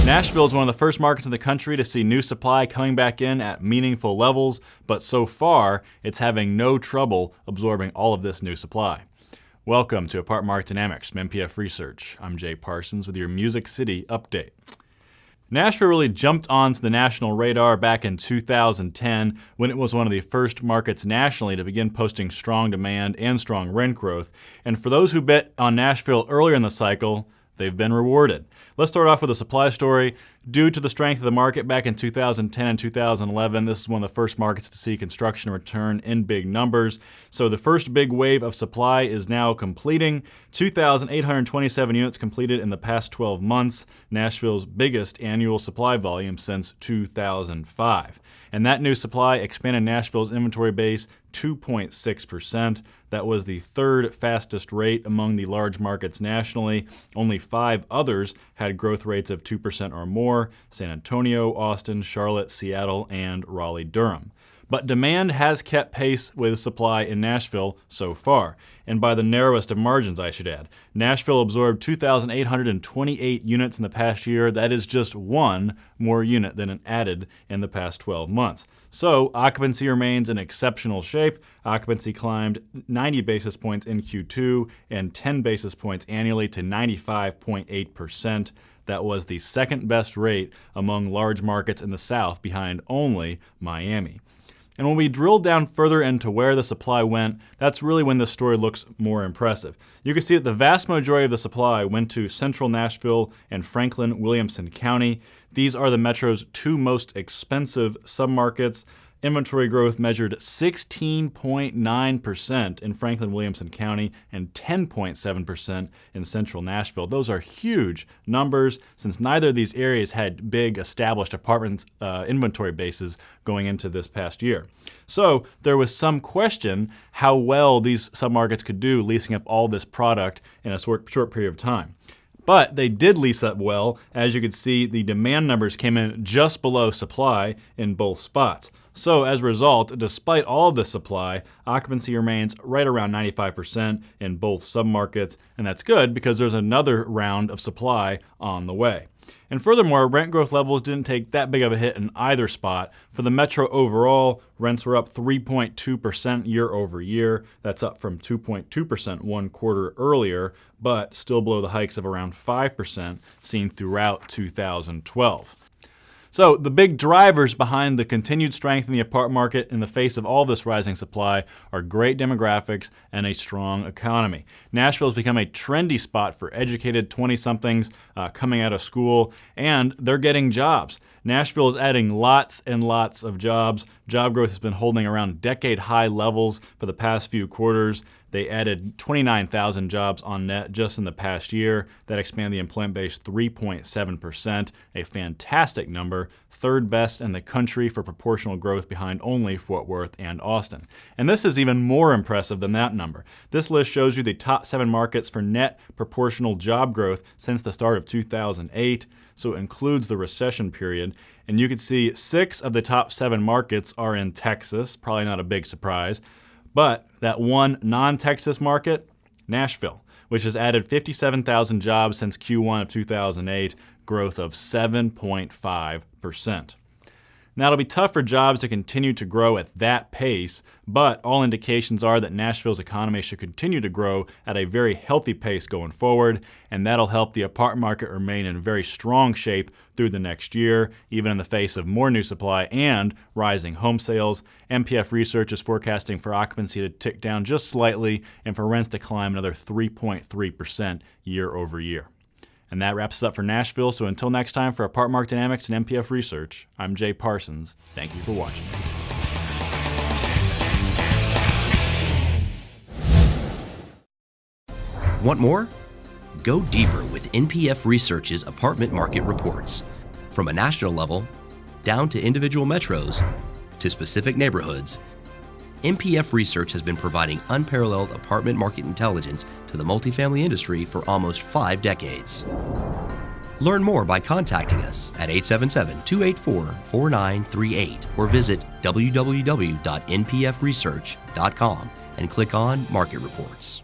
Nashville is one of the first markets in the country to see new supply coming back in at meaningful levels, but so far, it's having no trouble absorbing all of this new supply. Welcome to Apartment Market Dynamics from MPF Research. I'm Jay Parsons with your Music City update. Nashville really jumped onto the national radar back in 2010 when it was one of the first markets nationally to begin posting strong demand and strong rent growth. And for those who bet on Nashville earlier in the cycle, they've been rewarded. Let's start off with a supply story. Due to the strength of the market back in 2010 and 2011, this is one of the first markets to see construction return in big numbers. So the first big wave of supply is now completing. 2,827 units completed in the past 12 months, Nashville's biggest annual supply volume since 2005. And that new supply expanded Nashville's inventory base 2.6%. That was the third fastest rate among the large markets nationally. Only 5 others had growth rates of 2% or more: San Antonio, Austin, Charlotte, Seattle, and Raleigh-Durham. But demand has kept pace with supply in Nashville so far, and by the narrowest of margins, I should add. Nashville absorbed 2,828 units in the past year. That is just one more unit than it added in the past 12 months. So occupancy remains in exceptional shape. Occupancy climbed 90 basis points in Q2 and 10 basis points annually to 95.8%. That was the second best rate among large markets in the South, behind only Miami. And when we drill down further into where the supply went, that's really when the story looks more impressive. You can see that the vast majority of the supply went to central Nashville and Franklin-Williamson County. These are the metro's 2 most expensive submarkets. Inventory growth measured 16.9% in Franklin-Williamson County and 10.7% in central Nashville. Those are huge numbers since neither of these areas had big established apartment inventory bases going into this past year. So there was some question how well these submarkets could do leasing up all this product in a short period of time. But they did lease up well. As you can see, the demand numbers came in just below supply in both spots. So as a result, despite all of the supply, occupancy remains right around 95% in both submarkets, and that's good because there's another round of supply on the way. And furthermore, rent growth levels didn't take that big of a hit in either spot. For the metro overall, rents were up 3.2% year over year. That's up from 2.2% one quarter earlier, but still below the hikes of around 5% seen throughout 2012. So the big drivers behind the continued strength in the apartment market in the face of all this rising supply are great demographics and a strong economy. Nashville has become a trendy spot for educated 20-somethings coming out of school, and they're getting jobs. Nashville is adding lots and lots of jobs. Job growth has been holding around decade-high levels for the past few quarters. They added 29,000 jobs on net just in the past year. That expanded the employment base 3.7%, a fantastic number, third best in the country for proportional growth behind only Fort Worth and Austin. And this is even more impressive than that number. This list shows you the top 7 markets for net proportional job growth since the start of 2008, so it includes the recession period. And you can see 6 of the top 7 markets are in Texas, probably not a big surprise. But that one non-Texas market, Nashville, which has added 57,000 jobs since Q1 of 2008, growth of 7.5%. Now, it'll be tough for jobs to continue to grow at that pace, but all indications are that Nashville's economy should continue to grow at a very healthy pace going forward, and that'll help the apartment market remain in very strong shape through the next year, even in the face of more new supply and rising home sales. MPF Research is forecasting for occupancy to tick down just slightly and for rents to climb another 3.3% year over year. And that wraps us up for Nashville. So until next time, for Apartment Market Dynamics and MPF Research, I'm Jay Parsons. Thank you for watching. Want more? Go deeper with NPF Research's apartment market reports. From a national level, down to individual metros, to specific neighborhoods, NPF Research has been providing unparalleled apartment market intelligence to the multifamily industry for almost 5 decades. Learn more by contacting us at 877-284-4938 or visit www.npfresearch.com and click on Market Reports.